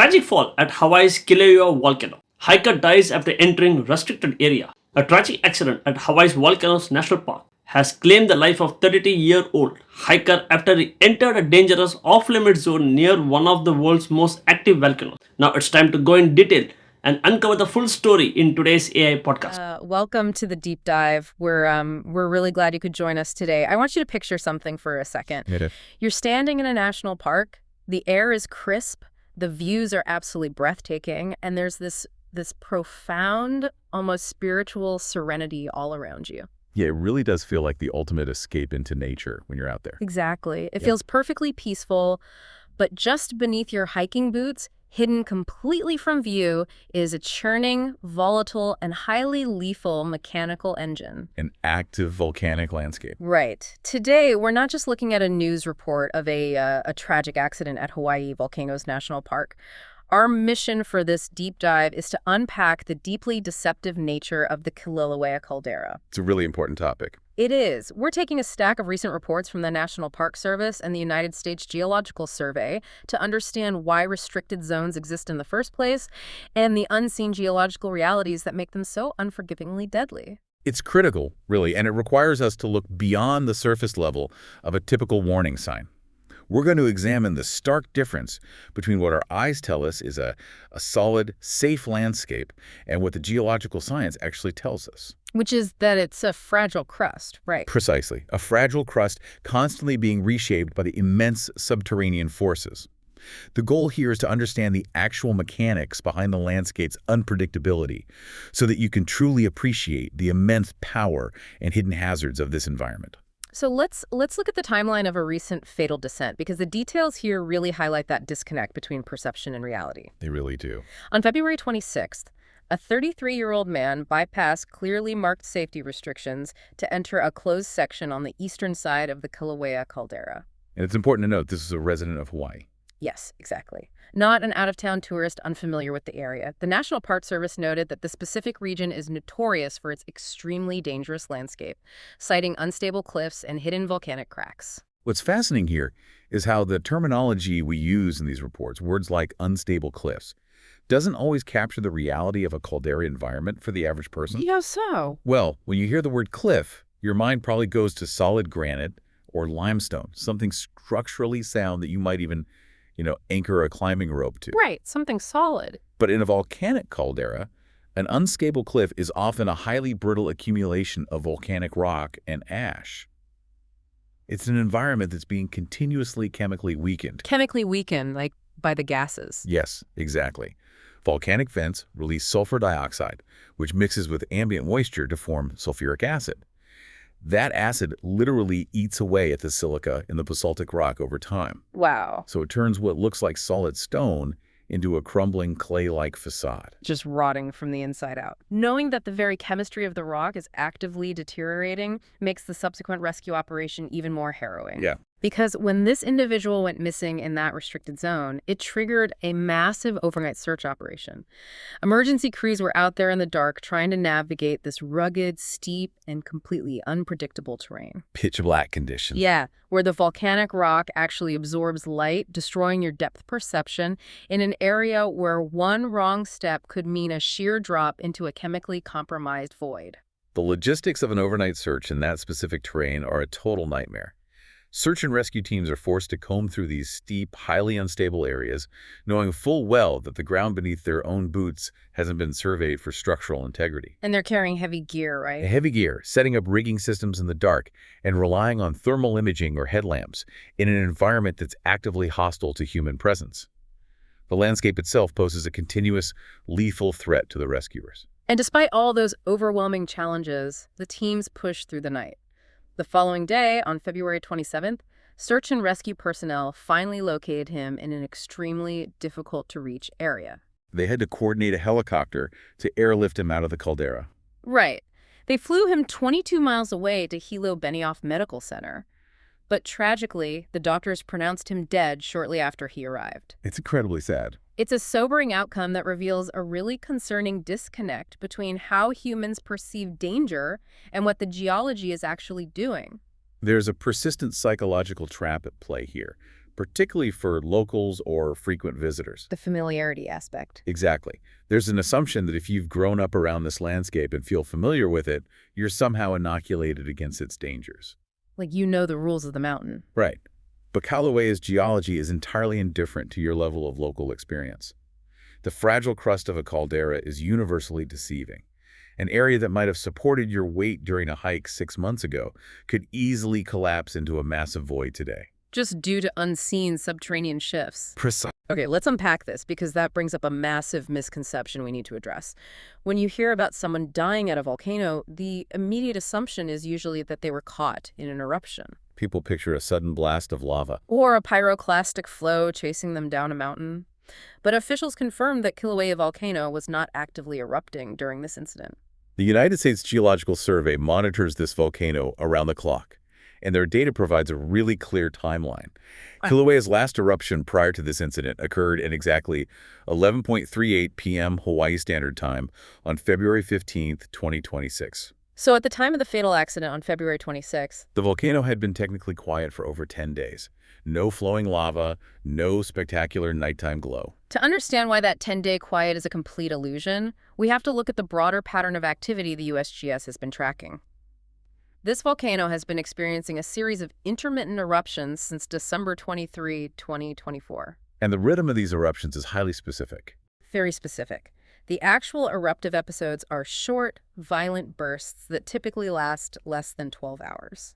Tragic fall at Hawaii's Kīlauea volcano. Hiker dies after entering restricted area. A tragic accident at Hawaii's Volcanoes National Park has claimed the life of 33-year-old hiker after he entered a dangerous off-limit zone near one of the world's most active volcanoes. Now it's time to go in detail and uncover the full story in today's AI podcast. Welcome to the deep dive. We're really glad you could join us today. I want you to picture something for a second. You're standing in a national park. The air is crisp. The views are absolutely breathtaking, and there's this profound, almost spiritual serenity all around you. Yeah, it really does feel like the ultimate escape into nature when you're out there. Exactly. It feels perfectly peaceful, but just beneath your hiking boots, hidden completely from view, is a churning, volatile, and highly lethal mechanical engine. An active volcanic landscape. Right. Today, we're not just looking at a news report of a tragic accident at Hawaii Volcanoes National Park. Our mission for this deep dive is to unpack the deeply deceptive nature of the Kīlauea caldera. It's a really important topic. It is. We're taking a stack of recent reports from the National Park Service and the United States Geological Survey to understand why restricted zones exist in the first place and the unseen geological realities that make them so unforgivingly deadly. It's critical, really, and it requires us to look beyond the surface level of a typical warning sign. We're going to examine the stark difference between what our eyes tell us is a solid, safe landscape and what the geological science actually tells us. Which is that it's a fragile crust, right? Precisely. A fragile crust constantly being reshaped by the immense subterranean forces. The goal here is to understand the actual mechanics behind the landscape's unpredictability so that you can truly appreciate the immense power and hidden hazards of this environment. So let's look at the timeline of a recent fatal descent, because the details here really highlight that disconnect between perception and reality. They really do. On February 26th, a 33-year-old man bypassed clearly marked safety restrictions to enter a closed section on the eastern side of the Kīlauea caldera. And it's important to note this is a resident of Hawaii. Yes, exactly. Not an out-of-town tourist unfamiliar with the area. The National Park Service noted that the specific region is notorious for its extremely dangerous landscape, citing unstable cliffs and hidden volcanic cracks. What's fascinating here is how the terminology we use in these reports, words like unstable cliffs, doesn't always capture the reality of a caldera environment for the average person. Yeah, so? Well, when you hear the word cliff, your mind probably goes to solid granite or limestone, something structurally sound that you might even anchor a climbing rope to. Right, something solid. But in a volcanic caldera, an unstable cliff is often a highly brittle accumulation of volcanic rock and ash. It's an environment that's being continuously chemically weakened. Chemically weakened, like by the gases. Yes, exactly. Volcanic vents release sulfur dioxide, which mixes with ambient moisture to form sulfuric acid. That acid literally eats away at the silica in the basaltic rock over time. Wow. So it turns what looks like solid stone into a crumbling clay-like facade. Just rotting from the inside out. Knowing that the very chemistry of the rock is actively deteriorating makes the subsequent rescue operation even more harrowing. Yeah. Because when this individual went missing in that restricted zone, it triggered a massive overnight search operation. Emergency crews were out there in the dark trying to navigate this rugged, steep, and completely unpredictable terrain. Pitch black conditions. Yeah, where the volcanic rock actually absorbs light, destroying your depth perception in an area where one wrong step could mean a sheer drop into a chemically compromised void. The logistics of an overnight search in that specific terrain are a total nightmare. Search and rescue teams are forced to comb through these steep, highly unstable areas, knowing full well that the ground beneath their own boots hasn't been surveyed for structural integrity. And they're carrying heavy gear, right? Heavy gear, setting up rigging systems in the dark, and relying on thermal imaging or headlamps in an environment that's actively hostile to human presence. The landscape itself poses a continuous, lethal threat to the rescuers. And despite all those overwhelming challenges, the teams pushed through the night. The following day, on February 27th, search and rescue personnel finally located him in an extremely difficult-to-reach area. They had to coordinate a helicopter to airlift him out of the caldera. Right. They flew him 22 miles away to Hilo Benioff Medical Center. But tragically, the doctors pronounced him dead shortly after he arrived. It's incredibly sad. It's a sobering outcome that reveals a really concerning disconnect between how humans perceive danger and what the geology is actually doing. There's a persistent psychological trap at play here. particularly for locals or frequent visitors. The familiarity aspect. Exactly. There's an assumption that if you've grown up around this landscape and feel familiar with it, you're somehow inoculated against its dangers. Like you know the rules of the mountain. Right. But Kīlauea's geology is entirely indifferent to your level of local experience. The fragile crust of a caldera is universally deceiving. An area that might have supported your weight during a hike 6 months ago could easily collapse into a massive void today. Just due to unseen subterranean shifts. Precise. Okay, let's unpack this because that brings up a massive misconception we need to address. When you hear about someone dying at a volcano, the immediate assumption is usually that they were caught in an eruption. People picture a sudden blast of lava. Or a pyroclastic flow chasing them down a mountain. But officials confirmed that Kīlauea volcano was not actively erupting during this incident. The United States Geological Survey monitors this volcano around the clock, and their data provides a really clear timeline. Kīlauea's last eruption prior to this incident occurred at exactly 11:38 p.m. Hawaii Standard Time on February 15, 2026. So at the time of the fatal accident on February 26th, The volcano had been technically quiet for over 10 days. No flowing lava, no spectacular nighttime glow. to understand why that 10-day quiet is a complete illusion, we have to look at the broader pattern of activity the USGS has been tracking. This volcano has been experiencing a series of intermittent eruptions since December 23, 2024. And the rhythm of these eruptions is highly specific. Very specific. The actual eruptive episodes are short, violent bursts that typically last less than 12 hours.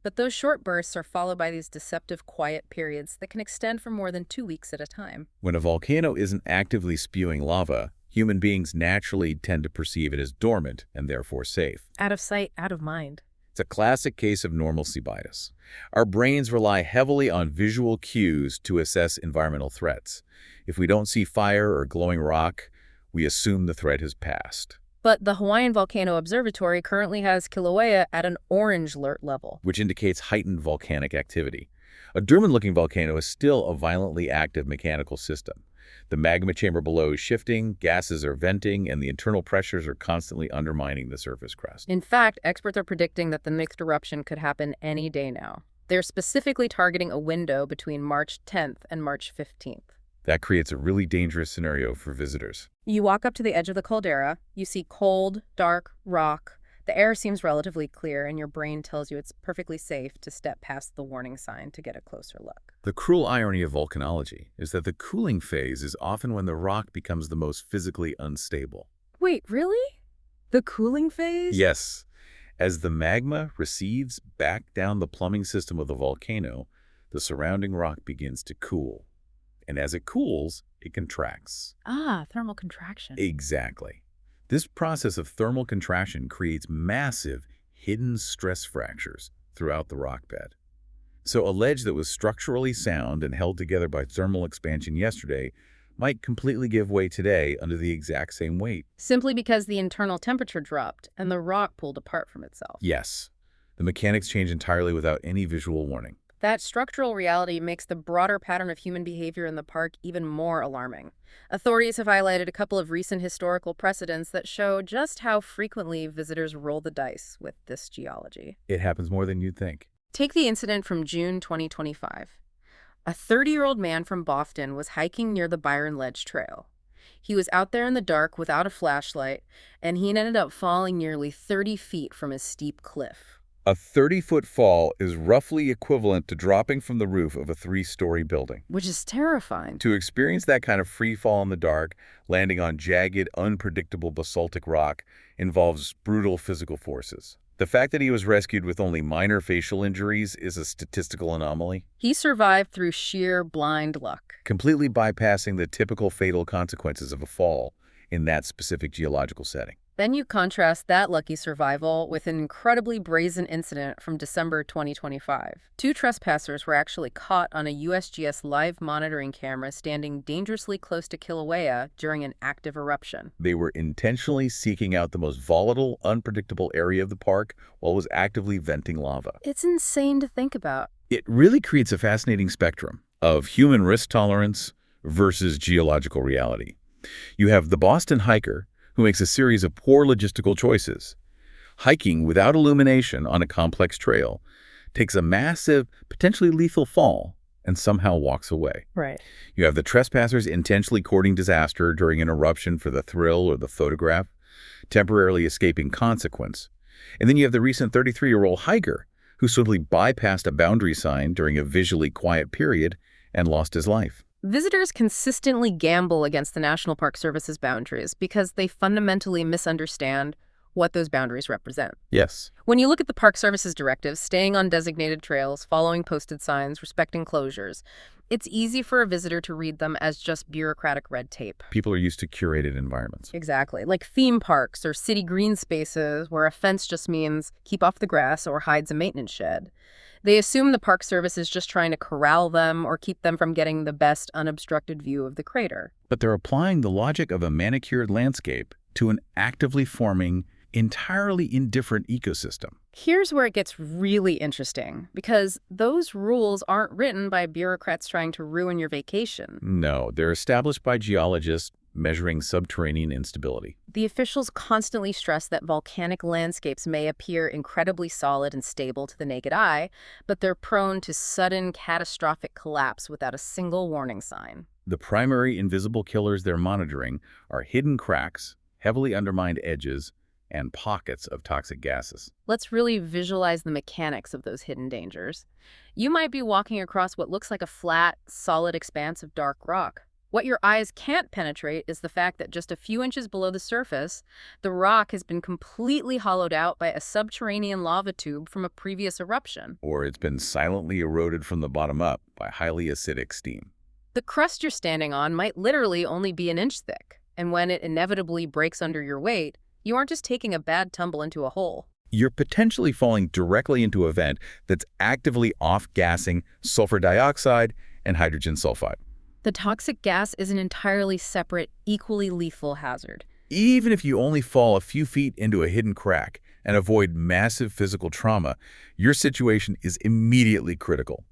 But those short bursts are followed by these deceptive quiet periods that can extend for more than 2 weeks at a time. When a volcano isn't actively spewing lava, human beings naturally tend to perceive it as dormant and therefore safe. Out of sight, out of mind. It's a classic case of normalcy bias. Our brains rely heavily on visual cues to assess environmental threats. If we don't see fire or glowing rock, we assume the threat has passed. But the Hawaiian Volcano Observatory currently has Kīlauea at an orange alert level. Which indicates heightened volcanic activity. A dormant-looking volcano is still a violently active mechanical system. The magma chamber below is shifting, gases are venting, and the internal pressures are constantly undermining the surface crust. In fact, experts are predicting that the next eruption could happen any day now. They're specifically targeting a window between March 10th and March 15th. That creates a really dangerous scenario for visitors. You walk up to the edge of the caldera, you see cold, dark rock. The air seems relatively clear, and your brain tells you it's perfectly safe to step past the warning sign to get a closer look. The cruel irony of volcanology is that the cooling phase is often when the rock becomes the most physically unstable. Wait, really? The cooling phase? Yes. As the magma recedes back down the plumbing system of the volcano, the surrounding rock begins to cool. And as it cools, it contracts. Ah, thermal contraction. Exactly. This process of thermal contraction creates massive, hidden stress fractures throughout the rock bed. So a ledge that was structurally sound and held together by thermal expansion yesterday might completely give way today under the exact same weight. Simply because the internal temperature dropped and the rock pulled apart from itself. Yes. The mechanics change entirely without any visual warning. That structural reality makes the broader pattern of human behavior in the park even more alarming. Authorities have highlighted a couple of recent historical precedents that show just how frequently visitors roll the dice with this geology. It happens more than you'd think. Take the incident from June 2025. A 30-year-old man from Boston was hiking near the Byron Ledge Trail. He was out there in the dark without a flashlight, and he ended up falling nearly 30 feet from a steep cliff. A 30-foot fall is roughly equivalent to dropping from the roof of a 3-story building. Which is terrifying. To experience that kind of free fall in the dark, landing on jagged, unpredictable basaltic rock, involves brutal physical forces. The fact that he was rescued with only minor facial injuries is a statistical anomaly. He survived through sheer blind luck. Completely bypassing the typical fatal consequences of a fall in that specific geological setting. Then you contrast that lucky survival with an incredibly brazen incident from December 2025. 2 trespassers were actually caught on a USGS live monitoring camera standing dangerously close to Kīlauea during an active eruption. They were intentionally seeking out the most volatile, unpredictable area of the park while it was actively venting lava. It's insane to think about. It really creates a fascinating spectrum of human risk tolerance versus geological reality. You have the Boston hiker, who makes a series of poor logistical choices. Hiking without illumination on a complex trail takes a massive, potentially lethal fall and somehow walks away. Right. You have the trespassers intentionally courting disaster during an eruption for the thrill or the photograph, temporarily escaping consequence. And then you have the recent 33-year-old hiker who simply bypassed a boundary sign during a visually quiet period and lost his life. Visitors consistently gamble against the National Park Service's boundaries because they fundamentally misunderstand what those boundaries represent. Yes. When you look at the Park Service's directives, staying on designated trails, following posted signs, respecting closures, it's easy for a visitor to read them as just bureaucratic red tape. People are used to curated environments. Exactly. Like theme parks or city green spaces where a fence just means keep off the grass or hides a maintenance shed. They assume the Park Service is just trying to corral them or keep them from getting the best unobstructed view of the crater. But they're applying the logic of a manicured landscape to an actively forming, entirely indifferent ecosystem. Here's where it gets really interesting, because those rules aren't written by bureaucrats trying to ruin your vacation. No, they're established by geologists measuring subterranean instability. The officials constantly stress that volcanic landscapes may appear incredibly solid and stable to the naked eye, but they're prone to sudden, catastrophic collapse without a single warning sign. The primary invisible killers they're monitoring are hidden cracks, heavily undermined edges, and pockets of toxic gases. Let's really visualize the mechanics of those hidden dangers. You might be walking across what looks like a flat, solid expanse of dark rock. What your eyes can't penetrate is the fact that just a few inches below the surface, the rock has been completely hollowed out by a subterranean lava tube from a previous eruption. Or it's been silently eroded from the bottom up by highly acidic steam. The crust you're standing on might literally only be an inch thick, and when it inevitably breaks under your weight, you aren't just taking a bad tumble into a hole. You're potentially falling directly into a vent that's actively off-gassing sulfur dioxide and hydrogen sulfide. The toxic gas is an entirely separate, equally lethal hazard. Even if you only fall a few feet into a hidden crack and avoid massive physical trauma, your situation is immediately critical.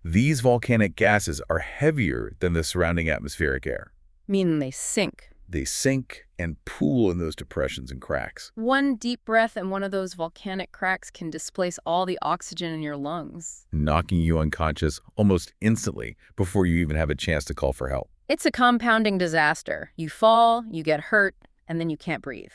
These volcanic gases are heavier than the surrounding atmospheric air. Meaning they sink. They sink and pool in those depressions and cracks. One deep breath in one of those volcanic cracks can displace all the oxygen in your lungs, knocking you unconscious almost instantly before you even have a chance to call for help. It's a compounding disaster. You fall, you get hurt, and then you can't breathe.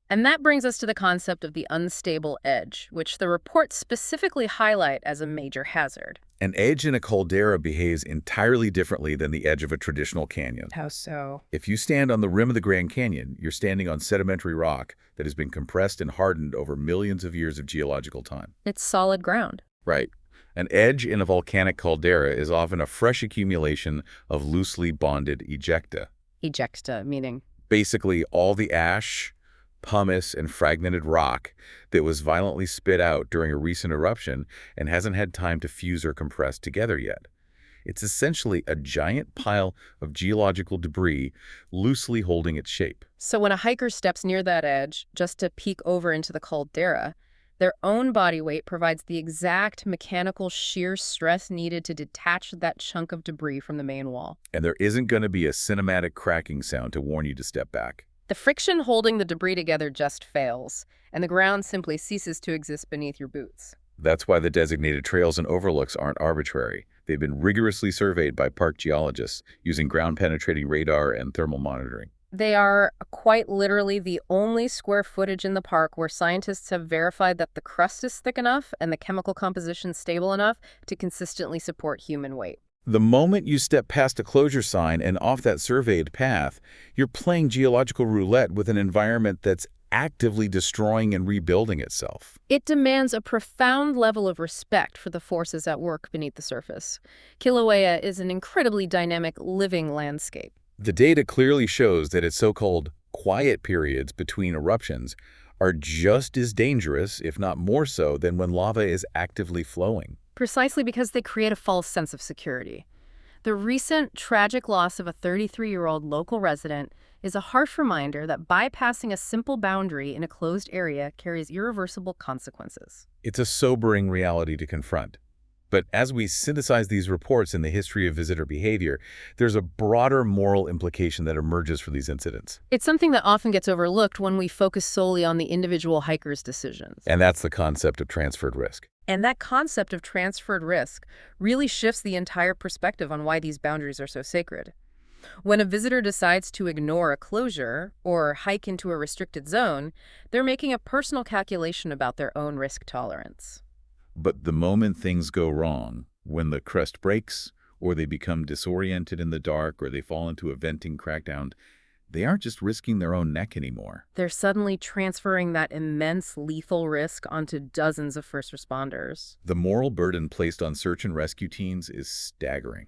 And that brings us to the concept of the unstable edge, which the reports specifically highlight as a major hazard. An edge in a caldera behaves entirely differently than the edge of a traditional canyon. How so? If you stand on the rim of the Grand Canyon, you're standing on sedimentary rock that has been compressed and hardened over millions of years of geological time. It's solid ground. Right. An edge in a volcanic caldera is often a fresh accumulation of loosely bonded ejecta. Ejecta, meaning? Basically, all the ash, pumice, and fragmented rock that was violently spit out during a recent eruption and hasn't had time to fuse or compress together yet. It's essentially a giant pile of geological debris loosely holding its shape. So when a hiker steps near that edge, just to peek over into the caldera, their own body weight provides the exact mechanical shear stress needed to detach that chunk of debris from the main wall. And there isn't going to be a cinematic cracking sound to warn you to step back. The friction holding the debris together just fails, and the ground simply ceases to exist beneath your boots. That's why the designated trails and overlooks aren't arbitrary. They've been rigorously surveyed by park geologists using ground-penetrating radar and thermal monitoring. They are quite literally the only square footage in the park where scientists have verified that the crust is thick enough and the chemical composition stable enough to consistently support human weight. The moment you step past a closure sign and off that surveyed path, you're playing geological roulette with an environment that's actively destroying and rebuilding itself. It demands a profound level of respect for the forces at work beneath the surface. Kīlauea is an incredibly dynamic, living landscape. The data clearly shows that its so-called quiet periods between eruptions are just as dangerous, if not more so, than when lava is actively flowing. Precisely because they create a false sense of security. The recent tragic loss of a 33-year-old local resident is a harsh reminder that bypassing a simple boundary in a closed area carries irreversible consequences. It's a sobering reality to confront. But as we synthesize these reports in the history of visitor behavior, there's a broader moral implication that emerges for these incidents. It's something that often gets overlooked when we focus solely on the individual hiker's decisions. And that's the concept of transferred risk. And that concept of transferred risk really shifts the entire perspective on why these boundaries are so sacred. When a visitor decides to ignore a closure or hike into a restricted zone, they're making a personal calculation about their own risk tolerance. But the moment things go wrong, when the crust breaks, or they become disoriented in the dark, or they fall into a venting crackdown, they aren't just risking their own neck anymore. They're suddenly transferring that immense lethal risk onto dozens of first responders. The moral burden placed on search and rescue teams is staggering.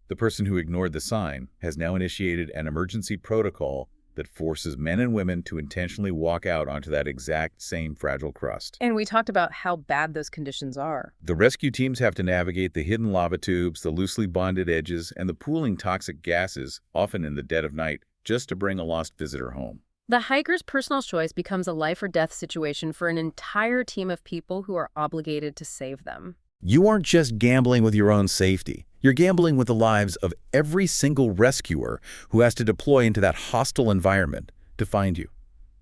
The person who ignored the sign has now initiated an emergency protocol that forces men and women to intentionally walk out onto that exact same fragile crust. And we talked about how bad those conditions are. The rescue teams have to navigate the hidden lava tubes, the loosely bonded edges, and the pooling toxic gases, often in the dead of night, just to bring a lost visitor home. The hiker's personal choice becomes a life-or-death situation for an entire team of people who are obligated to save them. You aren't just gambling with your own safety. You're gambling with the lives of every single rescuer who has to deploy into that hostile environment to find you.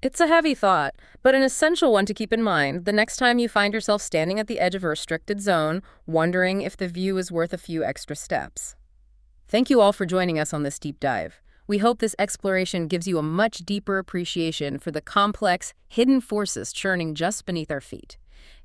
It's a heavy thought, but an essential one to keep in mind the next time you find yourself standing at the edge of a restricted zone, wondering if the view is worth a few extra steps. Thank you all for joining us on this deep dive. We hope this exploration gives you a much deeper appreciation for the complex, hidden forces churning just beneath our feet.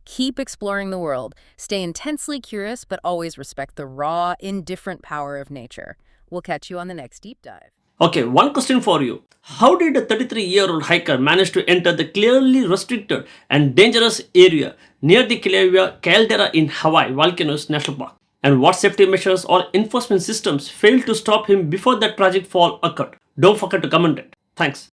Keep exploring the world. Stay intensely curious, but always respect the raw, indifferent power of nature. We'll catch you on the next deep dive. Okay, one question for you. How did a 33-year-old hiker manage to enter the clearly restricted and dangerous area near the Kīlauea Caldera in Hawaii Volcanoes National Park? And what safety measures or enforcement systems failed to stop him before that tragic fall occurred? Don't forget to comment it. Thanks.